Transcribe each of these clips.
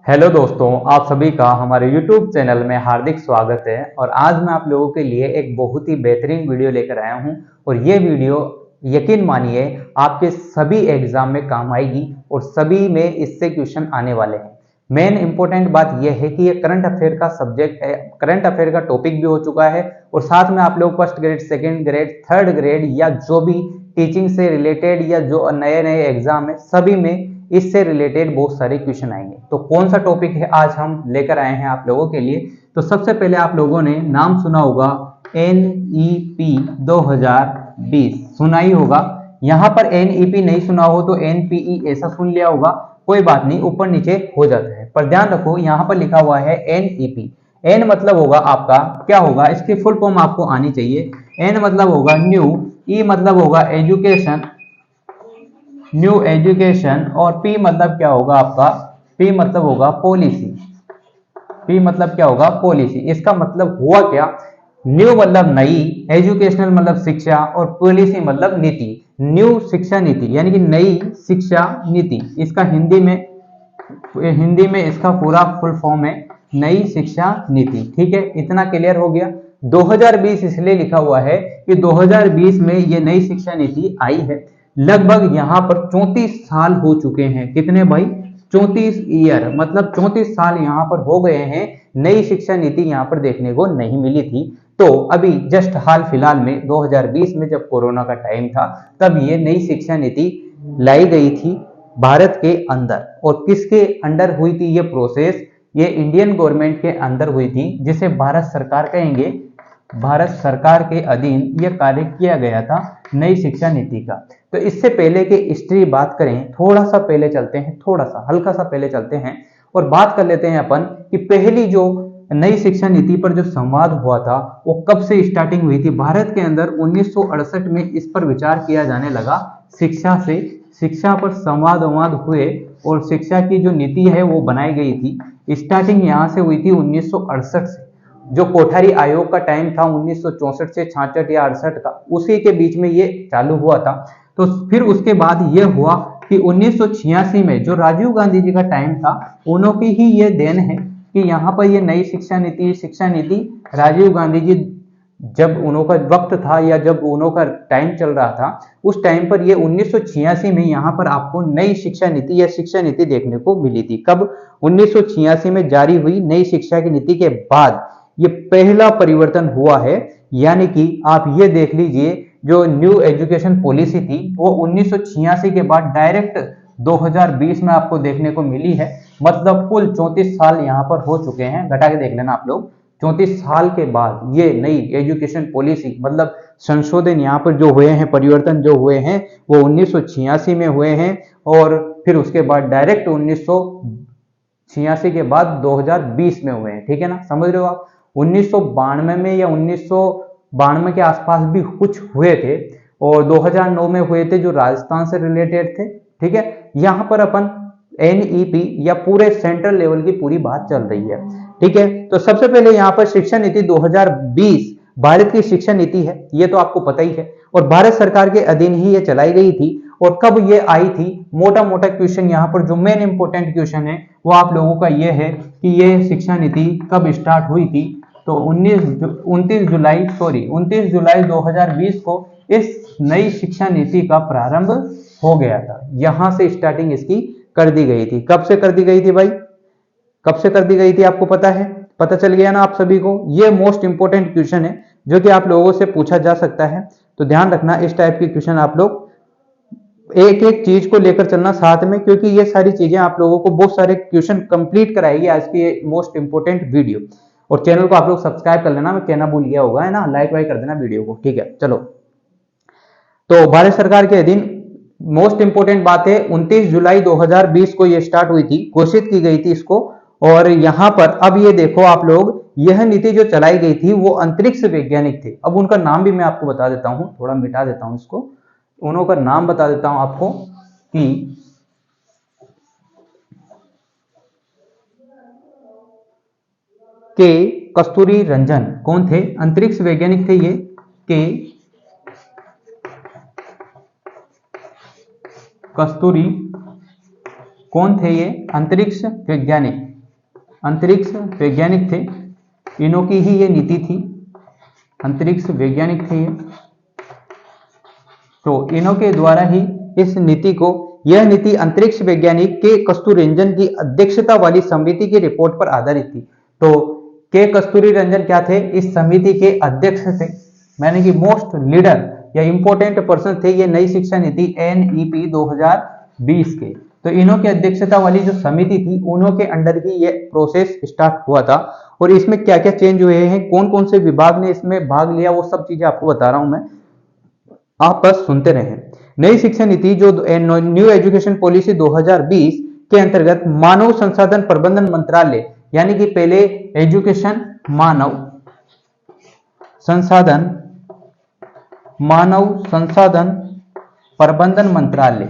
Hello दोस्तों, आप सभी का हमारे YouTube चैनल में हार्दिक स्वागत है। और आज मैं आप लोगों के लिए एक बहुत ही बेहतरीन वीडियो लेकर आया हूं। और ये वीडियो यकीन मानिए आपके सभी एग्जाम में काम आएगी और सभी में इससे क्वेश्चन आने वाले हैं। मेन इंपॉर्टेंट बात यह है कि ये करंट अफेयर का सब्जेक्ट है, करंट अफेयर का टॉपिक भी हो चुका है। और साथ में आप लोग first grade, second grade, third grade या जो भी टीचिंग से रिलेटेड या जो नए नए एग्जाम है सभी में इससे रिलेटेड बहुत सारे क्वेश्चन आएंगे। तो कौन सा टॉपिक है आज हम लेकर आए हैं आप लोगों के लिए। तो सबसे पहले आप लोगों ने नाम सुना होगा NEP 2020, सुना ही होगा। यहाँ पर NEP नहीं सुना हो तो NPE ऐसा सुन लिया होगा, कोई बात नहीं, ऊपर नीचे हो जाता है। पर ध्यान रखो यहाँ पर लिखा हुआ है NEP। N मतलब होगा आपका क्या होगा, इसकी फुल फॉर्म आपको आनी चाहिए। N मतलब होगा न्यू, E मतलब होगा एजुकेशन, न्यू एजुकेशन, और पी मतलब क्या होगा आपका, पी मतलब होगा पॉलिसी। पी मतलब क्या होगा, पॉलिसी। इसका मतलब हुआ क्या, न्यू मतलब नई, एजुकेशनल मतलब शिक्षा, और पॉलिसी मतलब नीति। न्यू शिक्षा नीति यानी कि नई शिक्षा नीति, इसका हिंदी में इसका पूरा फुल फॉर्म है नई शिक्षा नीति। ठीक है, इतना क्लियर हो गया। 2020 इसलिए लिखा हुआ है कि 2020 में ये नई शिक्षा नीति आई है। लगभग यहाँ पर 34 साल हो चुके हैं। कितने भाई, 34 ईयर, मतलब 34 साल यहाँ पर हो गए हैं। नई शिक्षा नीति यहाँ पर देखने को नहीं मिली थी। तो अभी जस्ट हाल फिलहाल में 2020 में जब कोरोना का टाइम था तब ये नई शिक्षा नीति लाई गई थी भारत के अंदर। और किसके अंडर हुई थी ये प्रोसेस, ये इंडियन गवर्नमेंट के अंदर हुई थी, जिसे भारत सरकार कहेंगे। भारत सरकार के अधीन यह कार्य किया गया था नई शिक्षा नीति का। तो इससे पहले की हिस्ट्री बात करें, थोड़ा सा पहले चलते हैं, थोड़ा सा हल्का सा पहले चलते हैं और बात कर लेते हैं अपन कि पहली जो नई शिक्षा नीति पर जो संवाद हुआ था वो कब से स्टार्टिंग हुई थी भारत के अंदर। 1968 में इस पर विचार किया जाने लगा। शिक्षा पर संवाद हुए और शिक्षा की जो नीति है वो बनाई गई थी। स्टार्टिंग यहाँ से हुई थी 1968 से। जो कोठारी आयोग का टाइम था 1964 से 66 या 68 का, उसी के बीच में ये चालू हुआ था। तो फिर उसके बाद ये हुआ कि 1986 में जो राजीव गांधी जी का टाइम था, उन्होंने ही ये देन है कि यहाँ पर ये नई शिक्षा नीति राजीव गांधी जी जब उनका वक्त था या जब उनका टाइम चल रहा था उस टाइम पर ये 1986 में यहाँ पर आपको नई शिक्षा नीति या शिक्षा नीति देखने को मिली थी। कब, 1986 में जारी हुई नई शिक्षा की नीति के बाद ये पहला परिवर्तन हुआ है। यानी कि आप ये देख लीजिए, जो न्यू एजुकेशन पॉलिसी थी वो 1986 के बाद डायरेक्ट 2020 में आपको देखने को मिली है। मतलब कुल 34 साल यहाँ पर हो चुके हैं, घटा के देख लेना आप लोग। 34 साल के बाद ये नई एजुकेशन पॉलिसी मतलब संशोधन यहाँ पर जो हुए हैं, परिवर्तन जो हुए हैं वो 1986 में हुए हैं। और फिर उसके बाद डायरेक्ट 1986 के बाद 2020 में हुए हैं। ठीक है ना, समझ रहे हो आप। 1992 में या 1992 के आसपास भी कुछ हुए थे और 2009 में हुए थे जो राजस्थान से रिलेटेड थे। ठीक है, यहाँ पर अपन NEP या पूरे सेंट्रल लेवल की पूरी बात चल रही है। ठीक है, तो सबसे पहले यहाँ पर शिक्षा नीति 2020 भारत की शिक्षा नीति है, ये तो आपको पता ही है। और भारत सरकार के अधीन ही ये चलाई गई थी। और कब ये आई थी, मोटा मोटा क्वेश्चन यहाँ पर जो मेन इंपोर्टेंट क्वेश्चन है वो आप लोगों का ये है कि ये शिक्षा नीति कब स्टार्ट हुई थी। तो 29 जुलाई 2020 को इस नई शिक्षा नीति का प्रारंभ हो गया था। यहां से स्टार्टिंग इसकी कर दी गई थी। कब से कर दी गई थी भाई, कब से कर दी गई थी आपको पता है, पता चल गया ना आप सभी को। ये मोस्ट इंपोर्टेंट क्वेश्चन है जो कि आप लोगों से पूछा जा सकता है। तो ध्यान रखना, इस टाइप के क्वेश्चन आप लोग एक एक चीज को लेकर चलना साथ में, क्योंकि ये सारी चीजें आप लोगों को बहुत सारे क्वेश्चन कंप्लीट कराएगी आज की ये मोस्ट इंपोर्टेंट वीडियो। और चैनल को आप लोग सब्सक्राइब कर लेना, मैं कहना भूल गया होगा, है ना, लाइक वाइक कर देना वीडियो को। ठीक है, चलो। तो भारत सरकार के अधीन मोस्ट इंपोर्टेंट बात है, 29 जुलाई 2020 को ये स्टार्ट हुई थी, घोषित की गई थी इसको। और यहां पर अब ये देखो आप लोग, यह नीति जो चलाई गई थी वो अंतरिक्ष वैज्ञानिक थे। अब उनका नाम भी मैं आपको बता देता हूं, थोड़ा मिटा देता हूं इसको, उनका नाम बता देता हूं आपको कि के कस्तूरी रंजन। कौन थे, अंतरिक्ष वैज्ञानिक थे ये, के कस्तूरी। कौन थे ये, अंतरिक्ष वैज्ञानिक। अंतरिक्ष वैज्ञानिक थे, इन्हों की ही ये नीति थी, अंतरिक्ष वैज्ञानिक थे ये। तो इन्हों के द्वारा ही इस नीति को, यह नीति अंतरिक्ष वैज्ञानिक के कस्तूरी रंजन की अध्यक्षता वाली समिति की रिपोर्ट पर आधारित थी। तो के कस्तूरी रंजन क्या थे, इस समिति के अध्यक्ष थे, मैंने कि मोस्ट लीडर या इंपॉर्टेंट पर्सन थे ये नई शिक्षा नीति NEP 2020 के। तो इन्हों की अध्यक्षता वाली जो समिति थी उन्हों के अंडर ही ये प्रोसेस स्टार्ट हुआ था। और इसमें क्या क्या चेंज हुए हैं, कौन कौन से विभाग ने इसमें भाग लिया, वो सब चीजें आपको बता रहा हूं मैं, आप बस सुनते रहें। नई शिक्षा नीति जो न्यू एजुकेशन पॉलिसी 2020 के अंतर्गत मानव संसाधन प्रबंधन मंत्रालय, यानी कि पहले एजुकेशन मानव संसाधन प्रबंधन मंत्रालय,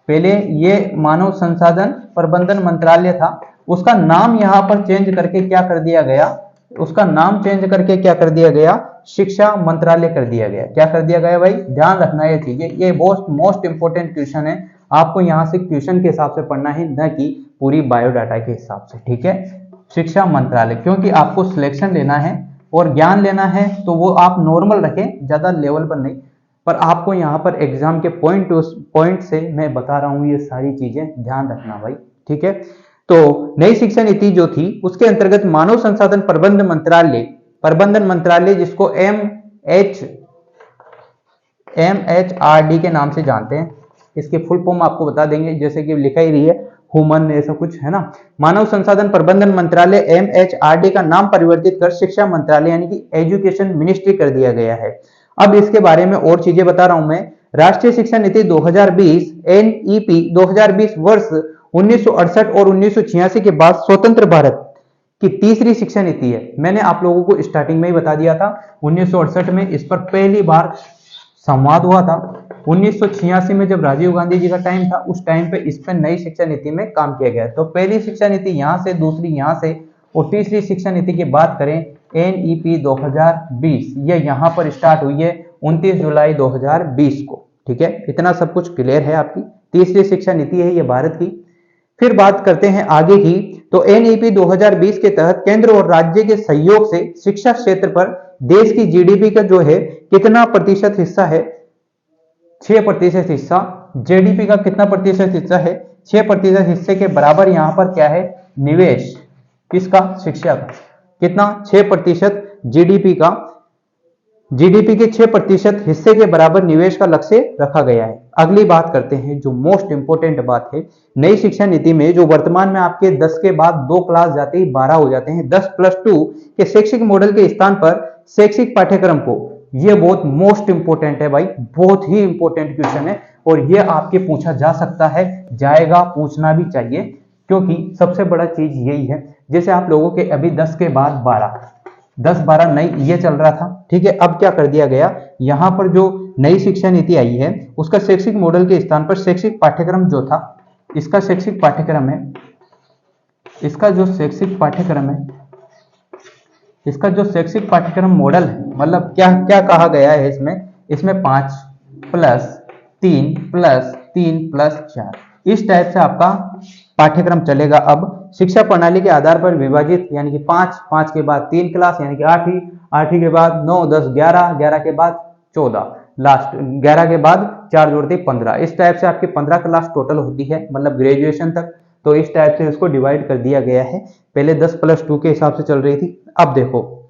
पहले ये मानव संसाधन प्रबंधन मंत्रालय था, उसका नाम यहां पर चेंज करके क्या कर दिया गया, उसका नाम चेंज करके क्या कर दिया गया, शिक्षा मंत्रालय कर दिया गया। क्या कर दिया गया भाई, ध्यान रखना ये चीजें, ये मोस्ट इंपोर्टेंट क्वेश्चन है, आपको यहां से क्वेश्चन के हिसाब से पढ़ना है, न कि पूरी बायोडाटा के हिसाब से, ठीक है। शिक्षा मंत्रालय, क्योंकि आपको सिलेक्शन लेना है और ज्ञान लेना है तो वो आप नॉर्मल रखें, ज्यादा लेवल पर नहीं, पर आपको यहाँ पर एग्जाम के पॉइंट से मैं बता रहा हूँ, ये सारी चीजें ध्यान रखना भाई, ठीक है। तो नई शिक्षा नीति जो थी उसके अंतर्गत मानव संसाधन प्रबंधन मंत्रालय जिसको MHRD के नाम से जानते हैं, इसके फुल फॉर्म आपको बता देंगे, जैसे कि लिखा ही रही है ह्यूमन, ऐसा कुछ है ना। मानव संसाधन प्रबंधन मंत्रालय MHRD का नाम परिवर्तित कर शिक्षा मंत्रालय यानी कि एजुकेशन मिनिस्ट्री कर दिया गया है। अब इसके बारे में और चीजें बता रहा हूं मैं। राष्ट्रीय शिक्षा नीति 2020 NEP 2020 वर्ष 1968 और 1986 के बाद स्वतंत्र भारत की तीसरी शिक्षा नीति है। मैंने आप लोगों को स्टार्टिंग में ही बता दिया था, 1968 में इस पर पहली बार संवाद हुआ था। 1986 में जब राजीव गांधी जी का टाइम था, उस टाइम पे इस पर नई शिक्षा नीति में काम किया गया। तो पहली शिक्षा नीति यहाँ से, दूसरी यहाँ से, और तीसरी शिक्षा नीति की बात करें NEP 2020, ये यहाँ पर स्टार्ट हुई है 29 जुलाई 2020 को, ठीक है। इतना सब कुछ क्लियर है आपकी, तीसरी शिक्षा नीति है ये भारत की। फिर बात करते हैं आगे की। तो NEP 2020 के तहत केंद्र और राज्य के सहयोग से शिक्षा क्षेत्र पर देश की GDP का जो है कितना प्रतिशत हिस्सा है, 6% हिस्सा। GDP का कितना प्रतिशत हिस्सा है, 6% हिस्से के बराबर यहाँ पर क्या है, निवेश किसका, शिक्षा का। कितना, 6% GDP के 6% हिस्से के बराबर निवेश का लक्ष्य रखा गया है। अगली बात करते हैं जो मोस्ट इंपोर्टेंट बात है, नई शिक्षा नीति में जो वर्तमान में आपके 10 के बाद 2 क्लास जाते ही 12 हो जाते हैं, 10+2 के शैक्षिक मॉडल के स्थान पर शैक्षिक पाठ्यक्रम को, ये बहुत मोस्ट इंपोर्टेंट है भाई, बहुत ही इंपोर्टेंट क्वेश्चन है और ये आपके पूछा जा सकता है, जाएगा, पूछना भी चाहिए, क्योंकि सबसे बड़ा चीज यही है। जैसे आप लोगों के अभी 10 के बाद 12, 10-12 नई ये चल रहा था, ठीक है। अब क्या कर दिया गया, यहाँ पर जो नई शिक्षा नीति आई है उसका शैक्षिक मॉडल के स्थान पर शैक्षिक पाठ्यक्रम जो था, इसका शैक्षिक पाठ्यक्रम है, इसका जो शैक्षिक पाठ्यक्रम मॉडल है, मतलब क्या क्या कहा गया है इसमें 5+3+3+4 इस टाइप से आपका पाठ्यक्रम चलेगा। अब शिक्षा प्रणाली के आधार पर विभाजित, यानी कि 5 के बाद 3 क्लास, यानी कि 8 के बाद 9, 10, 11 के बाद 14, लास्ट 11 के बाद 4 जोड़ते 15, इस टाइप से आपकी 15 क्लास टोटल होती है, मतलब ग्रेजुएशन तक। तो इस टाइप से इसको डिवाइड कर दिया गया है, पहले 10+2 के हिसाब से चल रही थी, अब देखो।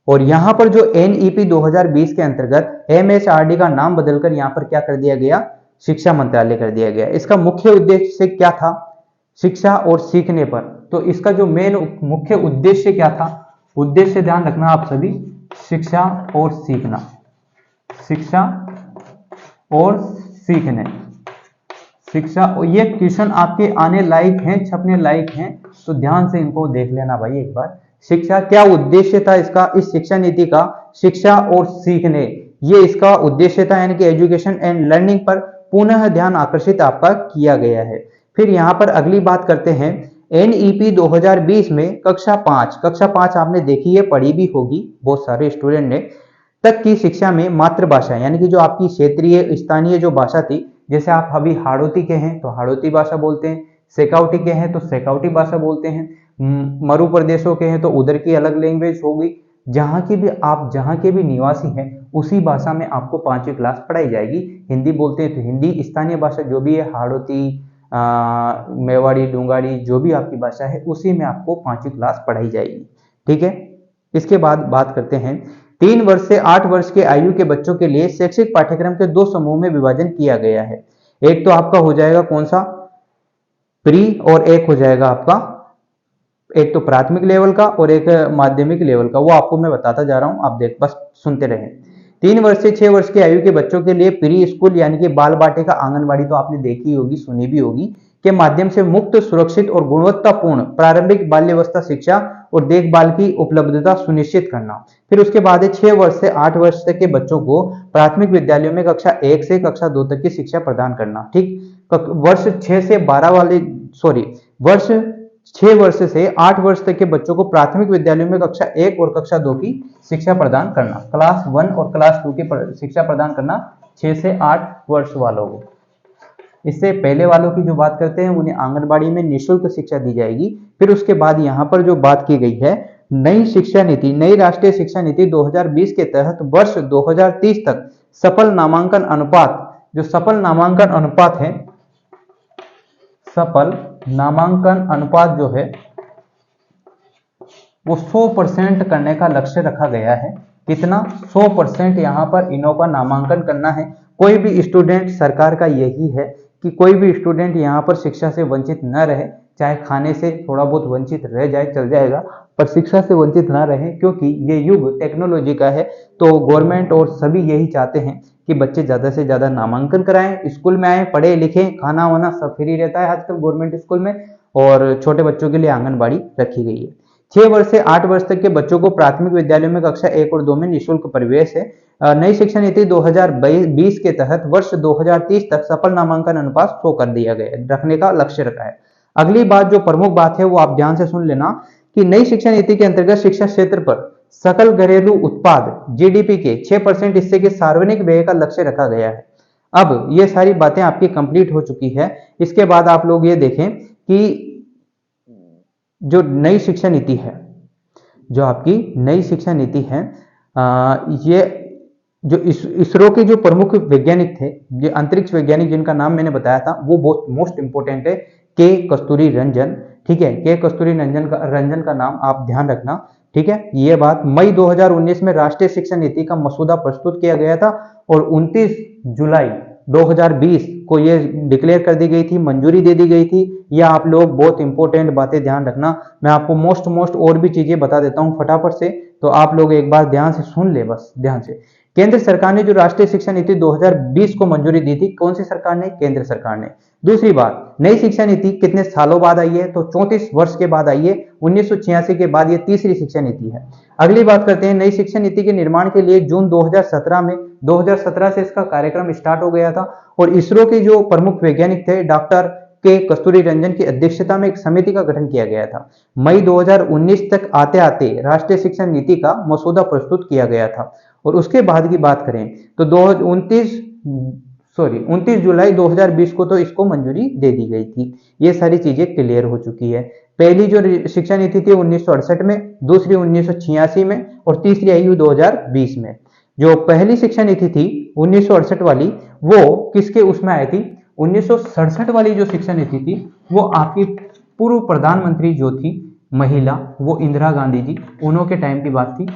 और यहाँ पर जो NEP 2020 के अंतर्गत MHRD का नाम बदलकर यहाँ पर क्या कर दिया गया, शिक्षा मंत्रालय कर दिया गया। इसका मुख्य उद्देश्य क्या था, शिक्षा और सीखने पर। तो इसका जो मेन मुख्य उद्देश्य क्या था, उद्देश्य ध्यान रखना आप सभी, शिक्षा और सीखना, शिक्षा और सीखने, शिक्षा। और ये क्वेश्चन आपके आने लायक हैं, छपने लायक हैं, तो ध्यान से इनको देख लेना भाई एक बार। शिक्षा, क्या उद्देश्य था इसका, इस शिक्षा नीति का, शिक्षा और सीखने, ये इसका उद्देश्य था, यानी कि एजुकेशन एंड लर्निंग पर पुनः ध्यान आकर्षित आपका किया गया है। फिर यहाँ पर अगली बात करते हैं, NEP 2020 में कक्षा 5 आपने देखी है, पढ़ी भी होगी बहुत सारे स्टूडेंट ने, तक की शिक्षा में मातृभाषा, यानी कि जो आपकी क्षेत्रीय स्थानीय जो भाषा थी, जैसे आप अभी हाड़ौती के हैं तो हाड़ौती भाषा बोलते हैं, शेखावटी के हैं तो शेखावटी भाषा बोलते हैं, मरु प्रदेशों के हैं तो उधर की अलग लैंग्वेज होगी। जहाँ की भी आप जहाँ के भी निवासी हैं उसी भाषा में आपको 5वीं क्लास पढ़ाई जाएगी। हिंदी बोलते हैं तो हिंदी, स्थानीय भाषा जो भी है हाड़ौती, मेवाड़ी, डूंगाड़ी, जो भी आपकी भाषा है उसी में आपको 5वीं क्लास पढ़ाई जाएगी। ठीक है, इसके बाद बात करते हैं 3 वर्ष से 8 वर्ष के आयु के बच्चों के लिए शैक्षिक पाठ्यक्रम के 2 समूह में विभाजन किया गया है। एक तो आपका हो जाएगा कौन सा, प्री, और एक हो जाएगा आपका, एक तो प्राथमिक लेवल का और एक माध्यमिक लेवल का। वो आपको मैं बताता जा रहा हूं, आप देख बस सुनते रहें। 3 वर्ष से 6 वर्ष की आयु के बच्चों के लिए प्री स्कूल यानी कि बाल बाटिका, आंगनबाड़ी तो आपने देखी होगी, सुनी भी होगी, के माध्यम से मुक्त, सुरक्षित और गुणवत्तापूर्ण प्रारंभिक बाल्यावस्था शिक्षा और देखभाल की उपलब्धता सुनिश्चित करना। फिर उसके बाद है 6 वर्ष से 8 वर्ष तक के बच्चों को प्राथमिक विद्यालयों में कक्षा 1 से कक्षा 2 तक की शिक्षा प्रदान करना। ठीक, वर्ष 6 से 12 वाले वर्ष 6 वर्ष से 8 वर्ष तक के बच्चों को प्राथमिक विद्यालयों में कक्षा 1 और कक्षा 2 की शिक्षा प्रदान करना। क्लास 1 और क्लास 2 की शिक्षा प्रदान करना 6 से 8 वर्ष वालों को। इससे पहले वालों की जो बात करते हैं उन्हें आंगनबाड़ी में निःशुल्क शिक्षा दी जाएगी। फिर उसके बाद यहाँ पर जो बात की गई है नई शिक्षा नीति, नई राष्ट्रीय शिक्षा नीति 2020 के तहत वर्ष 2030 तक सफल नामांकन अनुपात, जो सफल नामांकन अनुपात है, सफल नामांकन अनुपात जो है वो 100% करने का लक्ष्य रखा गया है। कितना? 100% यहाँ पर इनों का नामांकन करना है। कोई भी स्टूडेंट, सरकार का यही है कि कोई भी स्टूडेंट यहाँ पर शिक्षा से वंचित न रहे, चाहे खाने से थोड़ा बहुत वंचित रह जाए चल जाएगा, पर शिक्षा से वंचित ना रहे, क्योंकि ये युग टेक्नोलॉजी का है। तो गवर्नमेंट और सभी यही चाहते हैं कि बच्चे ज़्यादा से ज़्यादा नामांकन कराएं, स्कूल में आए, पढ़े लिखें, खाना वाना सब फ्री रहता है आजकल गवर्नमेंट स्कूल में, और छोटे बच्चों के लिए आंगनबाड़ी रखी गई है। 6 वर्ष से 8 वर्ष तक के बच्चों को प्राथमिक विद्यालयों में कक्षा 1 और 2 में निःशुल्क प्रवेश है। नई शिक्षा नीति 2020 के तहत वर्ष 2030 तक सफल नामांकन अनुपात 100 कर दिया गया, रखने का लक्ष्य रखा है। अगली बात, जो प्रमुख बात है वो आप ध्यान से सुन लेना कि नई शिक्षा नीति के अंतर्गत शिक्षा क्षेत्र पर सकल घरेलू उत्पाद जीडीपी के 6% हिस्से के सार्वजनिक व्यय का लक्ष्य रखा गया है। अब ये सारी बातें आपकी कंप्लीट हो चुकी है। इसके बाद आप लोग ये देखें कि जो नई शिक्षा नीति है, जो आपकी नई शिक्षा नीति है, ये जो इसरो के जो प्रमुख वैज्ञानिक थे, ये अंतरिक्ष वैज्ञानिक जिनका नाम मैंने बताया था, वो बहुत मोस्ट इंपोर्टेंट है, के कस्तूरी रंजन। ठीक है, के कस्तूरी रंजन का नाम आप ध्यान रखना। ठीक है, ये बात मई 2019 में राष्ट्रीय शिक्षा नीति का मसूदा प्रस्तुत किया गया था और 29 जुलाई 2020 को ये डिक्लेयर कर दी गई थी, मंजूरी दे दी गई थी। ये आप लोग बहुत इंपॉर्टेंट बातें ध्यान रखना। मैं आपको मोस्ट और भी चीजें बता देता हूं फटाफट से, तो आप लोग एक बार ध्यान से सुन ले, बस ध्यान से। केंद्र सरकार ने जो राष्ट्रीय शिक्षा नीति 2020 को मंजूरी दी थी, कौन सी सरकार ने? केंद्र सरकार ने। दूसरी बात, नई शिक्षा नीति कितने सालों बाद आई है? तो 34 वर्ष के बाद आई है। 1986 के बाद ये तीसरी शिक्षा नीति है। अगली बात करते हैं, नई शिक्षा नीति के निर्माण के लिए जून 2017 से इसका कार्यक्रम स्टार्ट हो गया था और इसरो के जो प्रमुख वैज्ञानिक थे डॉक्टर के कस्तूरी रंजन की अध्यक्षता में एक समिति का गठन किया गया था। मई 2019 तक आते आते राष्ट्रीय शिक्षा नीति का मसूदा प्रस्तुत किया गया था। और उसके बाद की बात करें तो 29 जुलाई 2020 को तो इसको मंजूरी दे दी गई थी। ये सारी चीजें क्लियर हो चुकी है। पहली जो शिक्षा नीति थी 1968 में, दूसरी 1986 में और तीसरी आई 2020 में। जो पहली शिक्षा नीति थी 1968 वाली, वो किसके उसमें आई थी? 1967 वाली जो शिक्षा नीति थी वो आपकी पूर्व प्रधानमंत्री जो थी महिला, वो इंदिरा गांधी जी, उन्हों के टाइम की बात थी।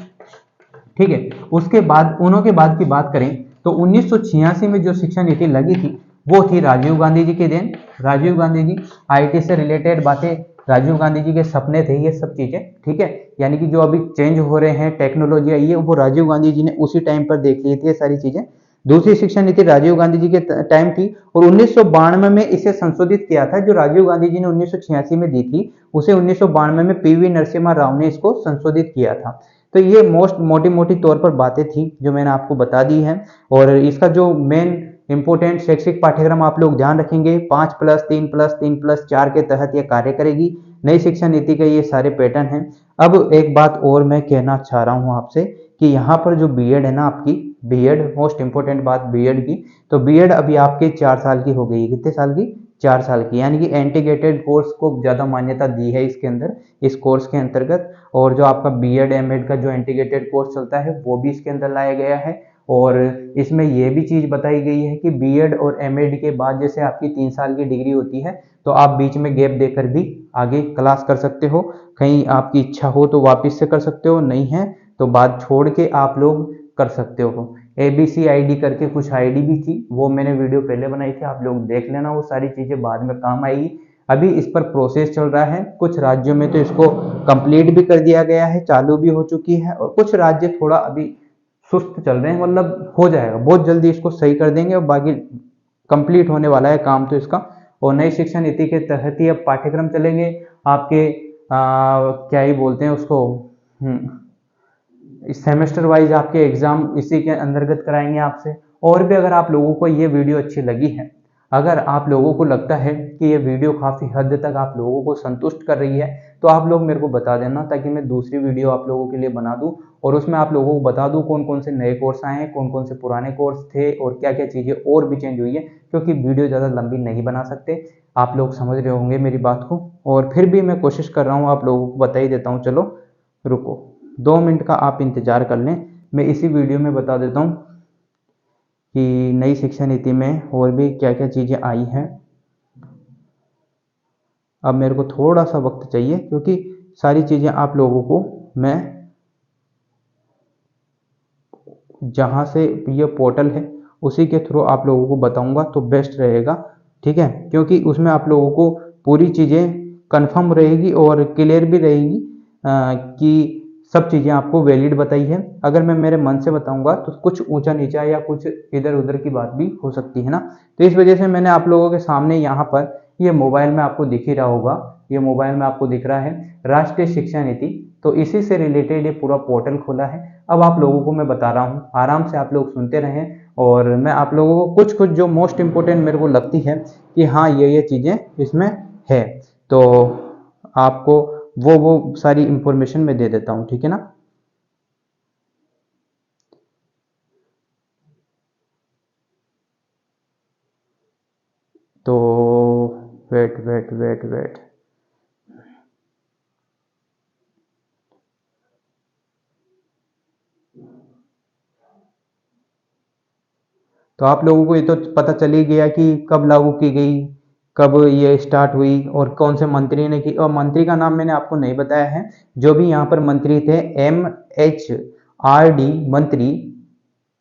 ठीक है, उसके बाद उन्हों के बाद की बात करें तो 1986 में जो शिक्षा नीति लगी थी वो थी राजीव गांधी जी के दिन। राजीव गांधी जी, आईटी से रिलेटेड बातें, राजीव गांधी जी के सपने थे ये सब चीजें। ठीक है, यानी कि जो अभी चेंज हो रहे हैं, टेक्नोलॉजी आई है, वो राजीव गांधी जी ने उसी टाइम पर देख ली थी ये सारी चीजें। दूसरी शिक्षा नीति राजीव गांधी जी के टाइम थी और 1992 में इसे संशोधित किया था। जो राजीव गांधी जी ने 1986 में दी थी उसे 1992 में पीवी नरसिम्हा राव ने इसको संशोधित किया था। तो ये मोटी तौर पर बातें थी जो मैंने आपको बता दी हैं। और इसका जो मेन इंपोर्टेंट शैक्षिक पाठ्यक्रम आप लोग ध्यान रखेंगे, 5+3+3+4 के तहत ये कार्य करेगी। नई शिक्षा नीति के ये सारे पैटर्न हैं। अब एक बात और मैं कहना चाह रहा हूँ आपसे कि यहाँ पर जो बीएड है ना, आपकी बीएड, मोस्ट इंपोर्टेंट बात बीएड की, तो बीएड अभी आपके 4 साल की हो गई है। कितने साल की? 4 साल की, यानी कि इंटीग्रेटेड कोर्स को ज़्यादा मान्यता दी है इसके अंदर, इस कोर्स के अंतर्गत। और जो आपका बीएड एमएड का जो इंटीग्रेटेड कोर्स चलता है वो भी इसके अंदर लाया गया है। और इसमें यह भी चीज़ बताई गई है कि बीएड और एमएड के बाद जैसे आपकी 3 साल की डिग्री होती है तो आप बीच में गैप देकर भी आगे क्लास कर सकते हो, कहीं आपकी इच्छा हो तो वापस से कर सकते हो, नहीं है तो बात छोड़ के आप लोग कर सकते हो। ABC ID करके कुछ ID भी थी, वो मैंने वीडियो पहले बनाई थी, आप लोग देख लेना, वो सारी चीज़ें बाद में काम आएगी। अभी इस पर प्रोसेस चल रहा है, कुछ राज्यों में तो इसको कंप्लीट भी कर दिया गया है, चालू भी हो चुकी है, और कुछ राज्य थोड़ा अभी सुस्त चल रहे हैं, मतलब हो जाएगा बहुत जल्दी, इसको सही कर देंगे और बाकी कंप्लीट होने वाला है काम तो इसका। और नई शिक्षा नीति के तहत ही अब पाठ्यक्रम चलेंगे आपके, क्या ही बोलते हैं उसको, सेमेस्टर वाइज आपके एग्जाम इसी के अंतर्गत कराएंगे आपसे। और भी अगर आप लोगों को ये वीडियो अच्छी लगी है, अगर आप लोगों को लगता है कि ये वीडियो काफ़ी हद तक आप लोगों को संतुष्ट कर रही है तो आप लोग मेरे को बता देना, ताकि मैं दूसरी वीडियो आप लोगों के लिए बना दूं और उसमें आप लोगों को बता दूं कौन कौन से नए कोर्स आए हैं, कौन कौन से पुराने कोर्स थे और क्या क्या चीज़ें और भी चेंज हुई है, क्योंकि वीडियो ज़्यादा लंबी नहीं बना सकते, आप लोग समझ रहे होंगे मेरी बात को। और फिर भी मैं कोशिश कर रहा हूँ आप लोगों को बता ही देता हूँ। चलो रुको 2 मिनट का आप इंतज़ार कर लें, मैं इसी वीडियो में बता देता हूँ कि नई शिक्षा नीति में और भी क्या क्या चीज़ें आई हैं। अब मेरे को थोड़ा सा वक्त चाहिए, क्योंकि सारी चीज़ें आप लोगों को मैं जहाँ से ये पोर्टल है उसी के थ्रू आप लोगों को बताऊंगा तो बेस्ट रहेगा, ठीक है, क्योंकि उसमें आप लोगों को पूरी चीज़ें कंफर्म रहेगी और क्लियर भी रहेगी कि सब चीज़ें आपको वैलिड बताई है। अगर मैं मेरे मन से बताऊंगा तो कुछ ऊंचा नीचा या कुछ इधर उधर की बात भी हो सकती है ना, तो इस वजह से मैंने आप लोगों के सामने यहाँ पर ये मोबाइल में आपको दिख ही रहा होगा, ये मोबाइल में आपको दिख रहा है राष्ट्रीय शिक्षा नीति, तो इसी से रिलेटेड ये पूरा पोर्टल खोला है। अब आप लोगों को मैं बता रहा हूँ, आराम से आप लोग सुनते रहें और मैं आप लोगों को कुछ कुछ जो मोस्ट इम्पोर्टेंट मेरे को लगती है कि हाँ ये चीज़ें इसमें है, तो आपको वो सारी इंफॉर्मेशन मैं दे देता हूँ, ठीक है ना। तो वेट तो आप लोगों को ये तो पता चल ही गया कि कब लागू की गई, कब ये स्टार्ट हुई और कौन से मंत्री ने की। और मंत्री का नाम मैंने आपको नहीं बताया है, जो भी यहाँ पर मंत्री थे MHRD मंत्री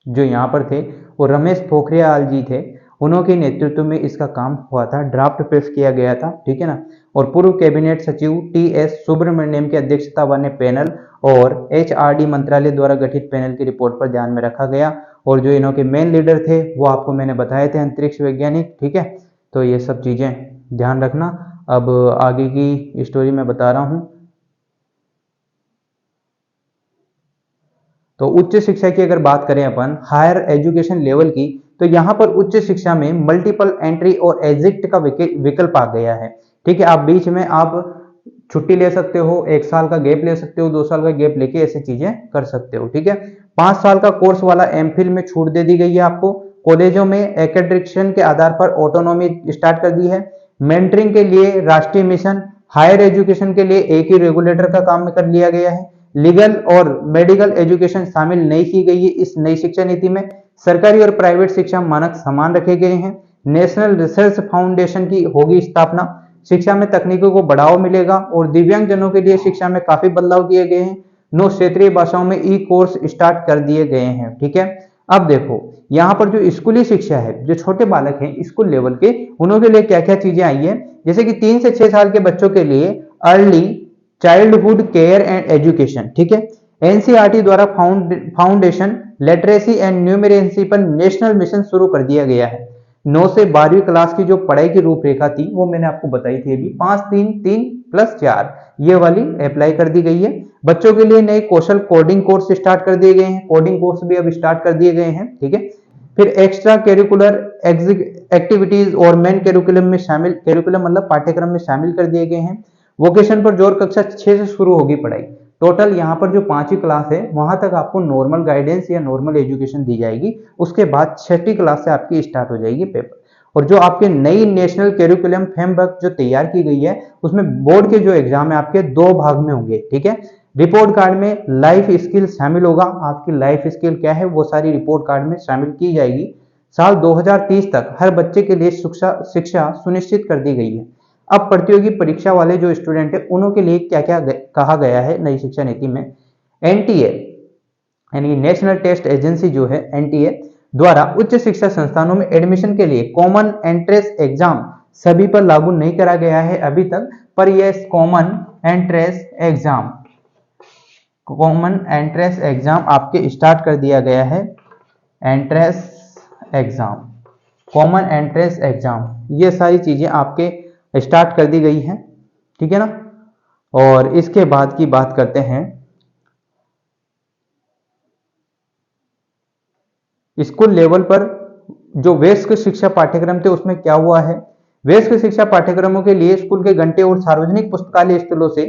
जो यहाँ पर थे वो रमेश पोखरियाल जी थे, उन्होंने नेतृत्व में इसका काम हुआ था, ड्राफ्ट पेश किया गया था, ठीक है ना। और पूर्व कैबिनेट सचिव TS सुब्रमण्यम की अध्यक्षता वाले पैनल और HRD मंत्रालय द्वारा गठित पैनल की रिपोर्ट पर ध्यान में रखा गया। और जो इन्हों के मेन लीडर थे वो आपको मैंने बताए थे, अंतरिक्ष वैज्ञानिक, ठीक है। तो ये सब चीजें ध्यान रखना। अब आगे की स्टोरी मैं बता रहा हूँ। तो उच्च शिक्षा की अगर बात करें अपन हायर एजुकेशन लेवल की, तो यहाँ पर उच्च शिक्षा में मल्टीपल एंट्री और एग्जिट का विकल्प आ गया है, ठीक है। आप बीच में आप छुट्टी ले सकते हो, 1 साल का गैप ले सकते हो, 2 साल का गैप लेके ऐसी चीजें कर सकते हो, ठीक है। 5 साल का कोर्स वाला MPhil में छूट दे दी गई है आपको। कॉलेजों में एक्रेडिटेशन के आधार पर ऑटोनॉमी स्टार्ट कर दी है। मेंटरिंग के लिए राष्ट्रीय मिशन, हायर एजुकेशन के लिए एक ही रेगुलेटर का काम कर लिया गया है। लीगल और मेडिकल एजुकेशन शामिल नहीं की गई है इस नई शिक्षा नीति में। सरकारी और प्राइवेट शिक्षा मानक समान रखे गए हैं। नेशनल रिसर्च फाउंडेशन की होगी स्थापना। शिक्षा में तकनीकों को बढ़ावा मिलेगा और दिव्यांगजनों के लिए शिक्षा में काफी बदलाव किए गए हैं। 9 क्षेत्रीय भाषाओं में कोर्स स्टार्ट कर दिए गए हैं, ठीक है। अब देखो यहाँ पर जो स्कूली शिक्षा है, जो छोटे बालक हैं स्कूल लेवल के, उनके लिए क्या क्या चीजें आई है, जैसे कि 3 से 6 साल के बच्चों के लिए early childhood care and education, ठीक है। NCERT द्वारा फाउंडेशन लिटरेसी एंड न्यूमरेसी पर नेशनल मिशन शुरू कर दिया गया है। 9 से 12वीं क्लास की जो पढ़ाई की रूपरेखा थी वो मैंने आपको बताई थी अभी, 5-3-3+4 ये वाली अप्लाई कर दी गई है। बच्चों के लिए नए कौशल कोडिंग कोर्स स्टार्ट कर दिए गए हैं, कोडिंग कोर्स भी अब स्टार्ट कर दिए गए हैं, ठीक है। फिर एक्स्ट्रा कैरिकुलर एक्टिविटीज और मेन कैरिकुलम में शामिल, कैरिकुलम मतलब पाठ्यक्रम में शामिल कर दिए गए हैं। वोकेशन पर जोर कक्षा 6 से शुरू होगी पढ़ाई। टोटल यहाँ पर जो 5वीं क्लास है वहां तक आपको नॉर्मल गाइडेंस या नॉर्मल एजुकेशन दी जाएगी, उसके बाद 6वीं क्लास से आपकी स्टार्ट हो जाएगी पेपर। और जो आपके नई नेशनल करिकुलम फ्रेमवर्क जो तैयार की गई है उसमें बोर्ड के जो एग्जाम है आपके 2 भाग में होंगे, ठीक है। रिपोर्ट कार्ड में लाइफ स्किल शामिल होगा, आपकी लाइफ स्किल क्या है वो सारी रिपोर्ट कार्ड में शामिल की जाएगी। साल 2030 तक हर बच्चे के लिए शिक्षा सुनिश्चित कर दी गई है। अब प्रतियोगी परीक्षा वाले जो स्टूडेंट है उनके लिए क्या क्या कहा गया है नई शिक्षा नीति में। एनटीए यानी नेशनल टेस्ट एजेंसी जो है एनटीए द्वारा उच्च शिक्षा संस्थानों में एडमिशन के लिए कॉमन एंट्रेंस एग्जाम सभी पर लागू नहीं करा गया है अभी तक, पर यह कॉमन एंट्रेंस एग्जाम आपके स्टार्ट कर दिया गया है। Entrance exam, common entrance exam, ये सारी चीजें आपके स्टार्ट कर दी गई हैं, ठीक है ना। और इसके बाद की बात करते हैं स्कूल लेवल पर जो वयस्क शिक्षा पाठ्यक्रम थे उसमें क्या हुआ है। वयस्क शिक्षा पाठ्यक्रमों के लिए स्कूल के घंटे और सार्वजनिक पुस्तकालय स्थलों से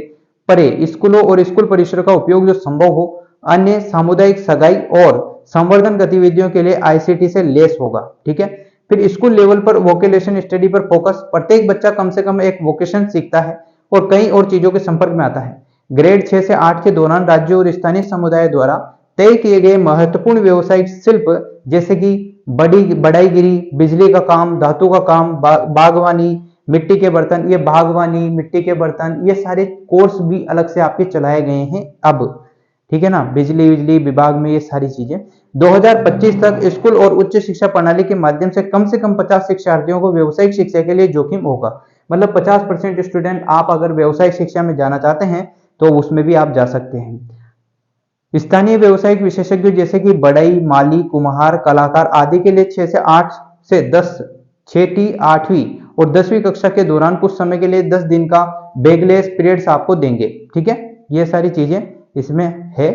परे स्कूलों और स्कूल परिसर का उपयोग जो संभव हो, अन्य सामुदायिक सगाई और संवर्धन गतिविधियों के लिए आईसीटी से लेस होगा, ठीक है। फिर स्कूल लेवल पर वोकेलेशन स्टडी पर फोकस, प्रत्येक बच्चा कम से कम एक वोकेशन सीखता है और कई और चीजों के संपर्क में आता है। ग्रेड 6 से 8 के दौरान राज्यों और स्थानीय समुदाय द्वारा तय किए गए महत्वपूर्ण व्यवसायिक शिल्प जैसे कि बढ़ाईगिरी, बिजली का काम, धातु का काम, बागवानी, मिट्टी के बर्तन, ये बागवानी, मिट्टी के बर्तन, ये सारे कोर्स भी अलग से आपके चलाए गए हैं अब, ठीक है ना। बिजली विभाग में ये सारी चीजें 2025 तक स्कूल और उच्च शिक्षा प्रणाली के माध्यम से कम 50 शिक्षार्थियों को व्यावसायिक शिक्षा के लिए जोखिम होगा। मतलब 50% स्टूडेंट आप अगर व्यावसायिक शिक्षा में जाना चाहते हैं तो उसमें भी आप जा सकते हैं। स्थानीय व्यावसायिक विशेषज्ञ जैसे कि बढ़ई, माली, कुम्हार, कलाकार आदि के लिए 6 से 8 से 10 6ठी 8वीं और 10वीं कक्षा के दौरान कुछ समय के लिए 10 दिन का बैगलेस पीरियड्स आपको देंगे, ठीक है। ये सारी चीजें इसमें है।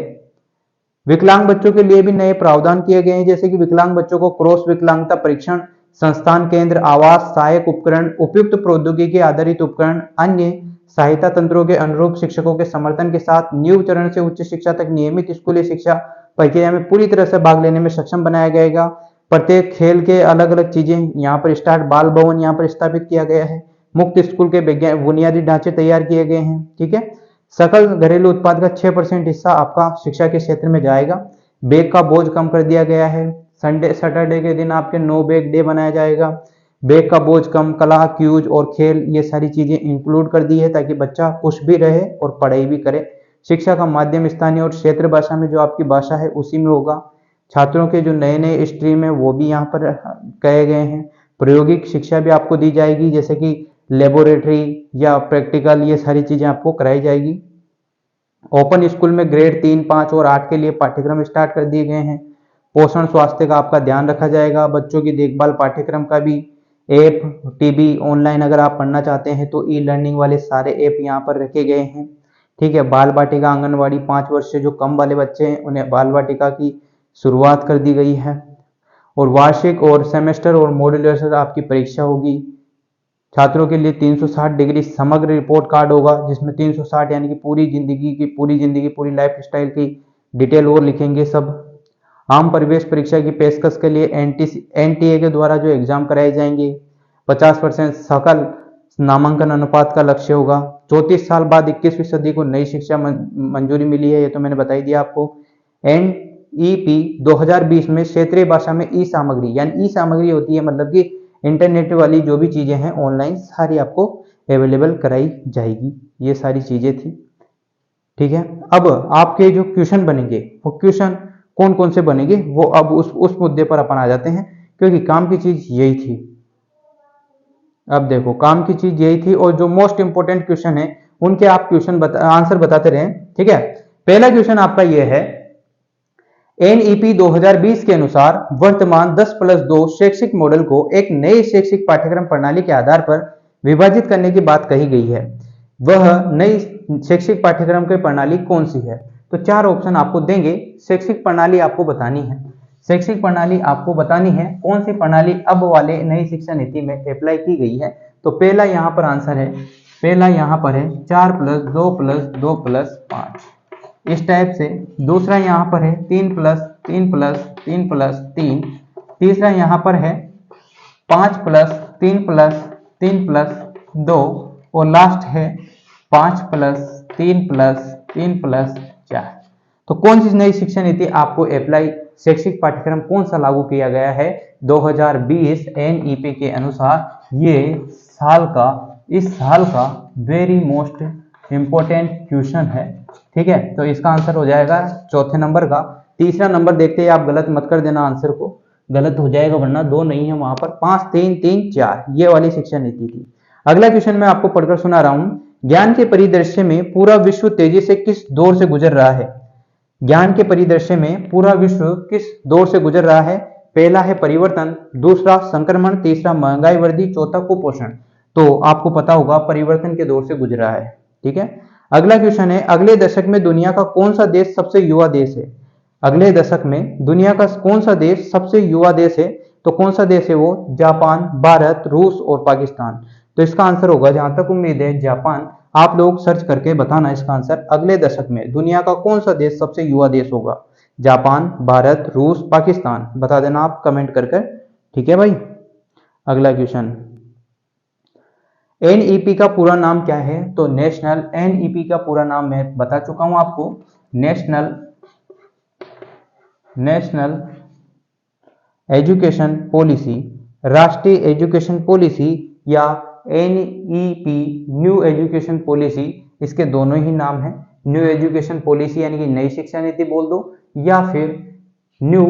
विकलांग बच्चों के लिए भी नए प्रावधान किए गए हैं, जैसे कि विकलांग बच्चों को क्रॉस विकलांगता परीक्षण, संस्थान केंद्र, आवास, सहायक उपकरण, उपयुक्त प्रौद्योगिकी आधारित उपकरण, अन्य सहायता तंत्रों के अनुरूप शिक्षकों के समर्थन के साथ नींव चरण से उच्च शिक्षा तक नियमित स्कूली शिक्षा प्रक्रिया में पूरी तरह से भाग लेने में सक्षम बनाया जाएगा। प्रत्येक खेल के अलग अलग चीजें यहाँ पर स्टार्ट, बाल भवन यहाँ पर स्थापित किया गया है। मुक्त स्कूल के बुनियादी ढांचे तैयार किए गए हैं, ठीक है। सकल घरेलू उत्पाद का 6% हिस्सा आपका शिक्षा के क्षेत्र में जाएगा। बैग का बोझ कम कर दिया गया है। सैटरडे के दिन आपके नो बैग डे बनाया जाएगा। बैग का बोझ कम, कला, क्यूज और खेल, ये सारी चीजें इंक्लूड कर दी है ताकि बच्चा खुश भी रहे और पढ़ाई भी करे। शिक्षा का माध्यम स्थानीय और क्षेत्र भाषा में जो आपकी भाषा है उसी में होगा। छात्रों के जो नए नए स्ट्रीम है वो भी यहाँ पर कहे गए हैं। प्रायोगिक शिक्षा भी आपको दी जाएगी, जैसे कि लेबोरेटरी या प्रैक्टिकल, ये सारी चीजें आपको कराई जाएगी। ओपन स्कूल में ग्रेड 3, 5 और 8 के लिए पाठ्यक्रम स्टार्ट कर दिए गए हैं। पोषण स्वास्थ्य का आपका ध्यान रखा जाएगा। बच्चों की देखभाल पाठ्यक्रम का भी ऐप, टीबी, ऑनलाइन अगर आप पढ़ना चाहते हैं तो ई लर्निंग वाले सारे ऐप यहाँ पर रखे गए हैं, ठीक है। बाल वाटिका, आंगनवाड़ी, 5 वर्ष से जो कम वाले बच्चे हैं उन्हें बाल वाटिका की शुरुआत कर दी गई है। और वार्षिक और सेमेस्टर और मॉड्यूलर आपकी परीक्षा होगी। छात्रों के लिए 360 डिग्री समग्र रिपोर्ट कार्ड होगा, जिसमें 360 यानी कि पूरी जिंदगी पूरी लाइफ स्टाइल की डिटेल वो लिखेंगे सब। आम प्रवेश परीक्षा की पेशकश के लिए एनटीए के द्वारा जो एग्जाम कराए जाएंगे। 50% सकल नामांकन अनुपात का लक्ष्य होगा। 34 साल बाद 21वीं सदी को नई शिक्षा मंजूरी मिली है, ये तो मैंने बता ही दिया आपको। NEP 2020 में क्षेत्रीय भाषा में ई सामग्री, यानी ई सामग्री होती है मतलब कि इंटरनेट वाली जो भी चीजें हैं ऑनलाइन सारी आपको अवेलेबल कराई जाएगी। ये सारी चीजें थी, ठीक है। अब आपके जो क्वेश्चन बनेंगे वो क्वेश्चन कौन कौन से बनेंगे वो अब उस मुद्दे पर अपन आ जाते हैं, क्योंकि काम की चीज यही थी। अब देखो काम की चीज यही थी और जो मोस्ट इंपोर्टेंट क्वेश्चन है उनके आप आंसर बताते रहें, ठीक है। पहला क्वेश्चन आपका यह है, NEP 2020 के अनुसार वर्तमान 10+2 शैक्षिक मॉडल को एक नए शैक्षिक पाठ्यक्रम प्रणाली के आधार पर विभाजित करने की बात कही गई है। वह नई शैक्षिक पाठ्यक्रम की प्रणाली कौन सी है? तो 4 ऑप्शन आपको देंगे। शैक्षिक प्रणाली आपको बतानी है, शैक्षिक प्रणाली आपको बतानी है कौन सी प्रणाली अब वाले नई शिक्षा नीति में अप्लाई की गई है। तो पहला यहाँ पर आंसर है, पहला यहाँ पर है 4+2+2+5 इस टाइप से। दूसरा यहाँ पर है 3+3+3+3। तीसरा यहाँ पर है 5 प्लस 3 प्लस 3 प्लस 2 और लास्ट है 5 प्लस 3 प्लस 3 प्लस 4। तो कौन सी नई शिक्षा नीति आपको अप्लाई शैक्षिक पाठ्यक्रम कौन सा लागू किया गया है 2020 एनईपी के अनुसार? ये इस साल का वेरी मोस्ट इंपॉर्टेंट क्वेश्चन है। ठीक है, तो इसका आंसर हो जाएगा चौथे नंबर का। तीसरा नंबर देखते हैं, आप गलत मत कर देना आंसर को, गलत हो जाएगा वरना 2 नहीं है वहां पर। 5 3 3 4 ये वाली शिक्षा नीति थी। अगला क्वेश्चन मैं आपको पढ़कर सुना रहा हूं। ज्ञान के परिदृश्य में पूरा विश्व तेजी से किस दौर से गुजर रहा है? ज्ञान के परिदृश्य में पूरा विश्व किस दौर से गुजर रहा है? पहला है परिवर्तन, दूसरा संक्रमण, तीसरा महंगाई वृद्धि, चौथा कुपोषण। तो आपको पता होगा परिवर्तन के दौर से गुजर रहा है। ठीक है, अगला क्वेश्चन है, अगले दशक में दुनिया का कौन सा देश सबसे युवा देश है? अगले दशक में दुनिया का कौन सा देश सबसे युवा देश है? तो कौन सा देश है वो? जापान, भारत, रूस और पाकिस्तान। तो इसका आंसर होगा, जहां तक उम्मीद है, जापान। आप लोग सर्च करके बताना इसका आंसर। अगले दशक में दुनिया का कौन सा देश सबसे युवा देश होगा? जापान, भारत, रूस, पाकिस्तान। बता देना आप कमेंट करके। ठीक है भाई, अगला क्वेश्चन, एनईपी का पूरा नाम क्या है? तो नेशनल, एनईपी का पूरा नाम मैं बता चुका हूं आपको, नेशनल एजुकेशन पॉलिसी, राष्ट्रीय एजुकेशन पॉलिसी, या एनईपी न्यू एजुकेशन पॉलिसी, इसके दोनों ही नाम है। न्यू एजुकेशन पॉलिसी यानी कि नई शिक्षा नीति बोल दो, या फिर न्यू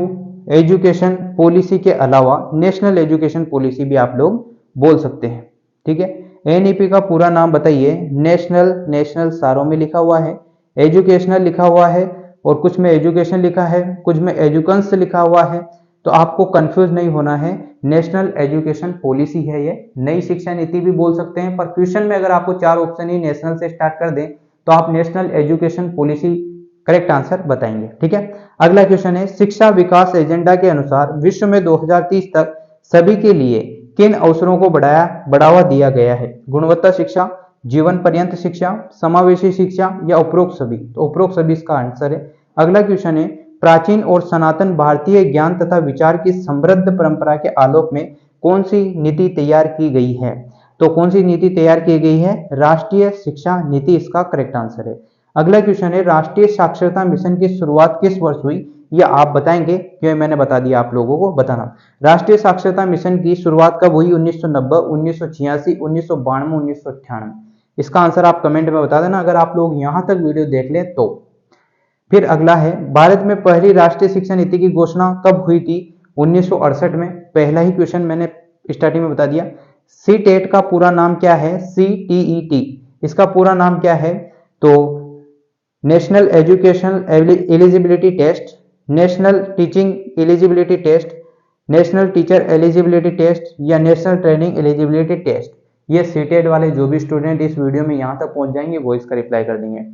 एजुकेशन पॉलिसी के अलावा नेशनल एजुकेशन पॉलिसी भी आप लोग बोल सकते हैं। ठीक है, एनईपी का पूरा नाम बताइए। नेशनल सारों में लिखा हुआ है, एजुकेशनल लिखा हुआ है, और कुछ में एजुकेशन लिखा है, कुछ में एजुकेंस लिखा हुआ है। तो आपको कंफ्यूज नहीं होना है, नेशनल एजुकेशन पॉलिसी है ये। नई शिक्षा नीति भी बोल सकते हैं, पर क्वेश्चन में अगर आपको 4 ऑप्शन ही नेशनल से स्टार्ट कर दें तो आप national education policy correct answer बताएंगे। ठीक है, अगला क्वेश्चन है, शिक्षा विकास एजेंडा के अनुसार विश्व में 2030 तक सभी के लिए किन अवसरों को बढ़ावा दिया गया है? गुणवत्ता शिक्षा, जीवन पर्यंत शिक्षा, समावेशी शिक्षा, या उपरोक्त सभी? तो उपरोक्त सभी इसका आंसर है। अगला क्वेश्चन है, प्राचीन और सनातन भारतीय ज्ञान तथा विचार की समृद्ध परंपरा के आलोक में कौन सी नीति तैयार की गई है? तो कौन सी नीति तैयार की गई है? राष्ट्रीय शिक्षा नीति इसका करेक्ट आंसर है। अगला क्वेश्चन है, राष्ट्रीय साक्षरता मिशन की शुरुआत किस वर्ष हुई? यह आप बताएंगे, क्यों मैंने बता दिया, आप लोगों को बताना। राष्ट्रीय साक्षरता मिशन की शुरुआत कब हुई? 1990, 1986, 1992, 1998। इसका आंसर आप कमेंट में बता देना अगर आप लोग यहां तक वीडियो देख लें तो। फिर अगला है, भारत में पहली राष्ट्रीय शिक्षा नीति की घोषणा कब हुई थी? 1968 में। पहला ही क्वेश्चन मैंने स्टार्टिंग में बता दिया। सीटेट का पूरा नाम क्या है? CTET, इसका पूरा नाम क्या है? तो national education eligibility test, national teaching eligibility test, national teacher eligibility test, या नेशनल ट्रेनिंग एलिजिबिलिटी टेस्ट। ये सीटेट वाले जो भी स्टूडेंट इस वीडियो में यहां तक पहुंच जाएंगे वो इसका रिप्लाई कर देंगे।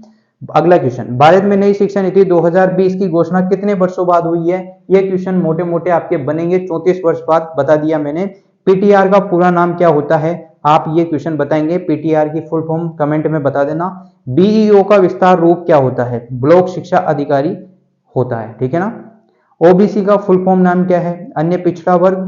अगला क्वेश्चन, भारत में नई शिक्षा नीति 2020 की घोषणा कितने वर्षों बाद हुई है? ये क्वेश्चन मोटे मोटे आपके बनेंगे 34 वर्ष बाद, बता दिया मैंने। पीटीआर का पूरा नाम क्या होता है? आप ये क्वेश्चन बताएंगे, पीटीआर की फुल फॉर्म कमेंट में बता देना। बीईओ का विस्तार रूप क्या होता है? ब्लॉक शिक्षा अधिकारी होता है। ठीक है ना। ओबीसी का फुल फॉर्म नाम क्या है? अन्य पिछड़ा वर्ग।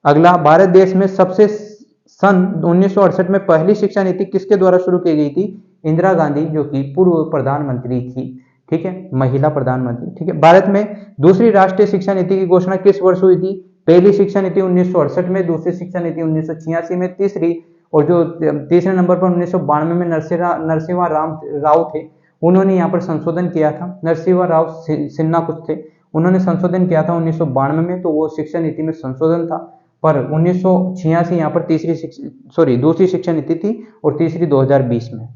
अगला, भारत देश में सबसे सन 1968 में पहली शिक्षा नीति किसके द्वारा शुरू की गई थी? इंदिरा गांधी, जो कि पूर्व प्रधानमंत्री थी। ठीक है, महिला प्रधानमंत्री। ठीक है, भारत में दूसरी राष्ट्रीय शिक्षा नीति की घोषणा किस वर्ष हुई थी? पहली शिक्षा नीति 1968 में, दूसरी शिक्षा नीति 1986 में, तीसरी और जो तीसरे नंबर पर 1992 में नरसिम्हा राव थे, उन्होंने यहाँ पर संशोधन किया था। नरसिम्हा राव सिन्हा कुछ थे, उन्होंने संशोधन किया था 1992 में, तो वो शिक्षा नीति में संशोधन था। पर 1986 यहाँ पर दूसरी शिक्षा नीति थी और तीसरी 2020 में।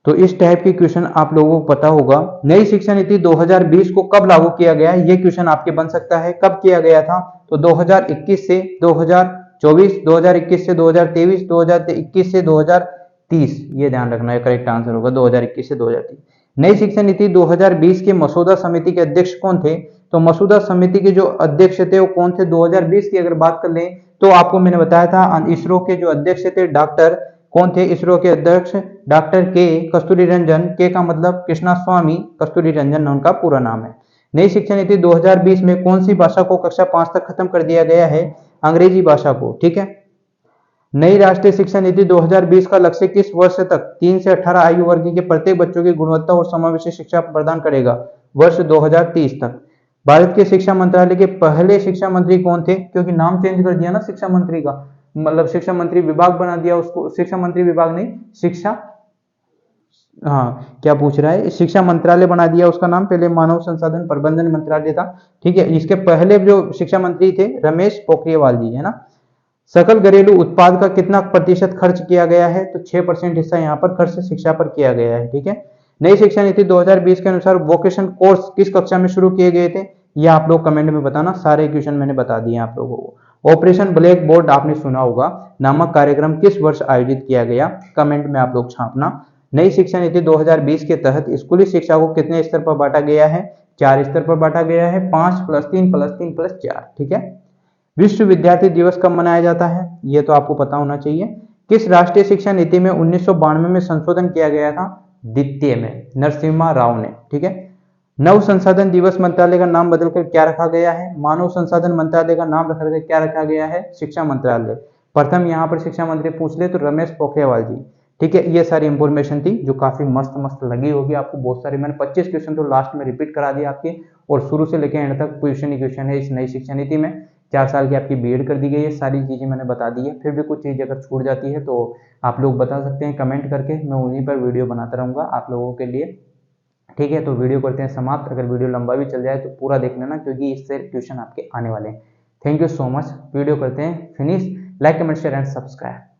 तो इस टाइप के क्वेश्चन आप लोगों को पता होगा। नई शिक्षा नीति 2020 को कब लागू किया गया? ये क्वेश्चन आपके बन सकता है, कब किया गया था? तो 2021 से 2024, 2021 से 2023, 2021 से 2030, ये ध्यान रखना है, करेक्ट आंसर होगा 2021 से 2030। नई शिक्षा नीति 2020 के मसौदा समिति के अध्यक्ष कौन थे? तो मसौदा समिति के जो अध्यक्ष थे वो कौन थे? 2020 की अगर बात कर लें तो आपको मैंने बताया था, इसरो के जो अध्यक्ष थे डॉक्टर कौन थे? इसरो के अध्यक्ष डॉक्टर के कस्तूरी रंजन। के का मतलब कृष्णा स्वामी कस्तूरी रंजन उनका पूरा नाम है। नई शिक्षा नीति 2020 में कौन सी भाषा को कक्षा 5 तक खत्म कर दिया गया है? अंग्रेजी भाषा को। ठीक है। नई राष्ट्रीय शिक्षा नीति 2020 का लक्ष्य किस वर्ष तक 3 से 18 आयु वर्ग के प्रत्येक बच्चों की गुणवत्ता और समावेशी शिक्षा प्रदान करेगा? वर्ष 2030 तक। भारत के शिक्षा मंत्रालय के पहले शिक्षा मंत्री कौन थे? क्योंकि नाम चेंज कर दिया ना शिक्षा मंत्री का, मतलब शिक्षा मंत्री विभाग बना दिया उसको, शिक्षा मंत्री विभाग नहीं, शिक्षा, हाँ क्या पूछ रहा है, शिक्षा मंत्रालय बना दिया उसका नाम, पहले मानव संसाधन प्रबंधन मंत्रालय था। ठीक है। इसके पहले जो शिक्षा मंत्री थे रमेश पोखरियाल जी, है ना। सकल घरेलू उत्पाद का कितना प्रतिशत खर्च किया गया है? तो 6% हिस्सा यहाँ पर खर्च शिक्षा पर किया गया है। ठीक है। नई शिक्षा नीति 2020 के अनुसार वोकेशन कोर्स किस कक्षा में शुरू किए गए थे? ये आप लोग कमेंट में बताना, सारे क्वेश्चन मैंने बता दिए आप लोगों को। ऑपरेशन ब्लैक बोर्ड आपने सुना होगा नामक कार्यक्रम किस वर्ष आयोजित किया गया? कमेंट में आप लोग छापना। नई शिक्षा नीति 2020 के तहत स्कूली शिक्षा को कितने स्तर पर बांटा गया है? 4 स्तर पर बांटा गया है, 5 + 3 + 3 + 4। ठीक है। विश्व विद्यार्थी दिवस कब मनाया जाता है? ये तो आपको पता होना चाहिए। किस राष्ट्रीय शिक्षा नीति में 1992 में संशोधन किया गया था? द्वितीय में, नरसिम्हा राव ने। ठीक है। नव संसाधन दिवस मंत्रालय का नाम बदलकर क्या रखा गया है? मानव संसाधन मंत्रालय का नाम रखकर क्या रखा गया है? शिक्षा मंत्रालय। प्रथम यहाँ पर शिक्षा मंत्री पूछ ले तो रमेश पोखरियाल जी। ठीक है। ये सारी इंफॉर्मेशन थी जो काफी मस्त मस्त लगी होगी आपको, बहुत सारी, मैंने 25 क्वेश्चन तो लास्ट में रिपीट करा दिया आपके, और शुरू से लेकर एंड तक क्वेश्चन ही क्वेश्चन है इस नई शिक्षा नीति में। 4 साल की आपकी बीएड कर दी गई है, सारी चीजें मैंने बता दी है। फिर भी कुछ चीज अगर छूट जाती है तो आप लोग बता सकते हैं कमेंट करके, मैं उन्हीं पर वीडियो बनाता रहूंगा आप लोगों के लिए। ठीक है। तो वीडियो करते हैं समाप्त। अगर वीडियो लंबा भी चल जाए तो पूरा देख लेना, क्योंकि इससे क्वेश्चन आपके आने वाले हैं। Thank you so much. Video करते हैं finish. Like, comment, share and subscribe.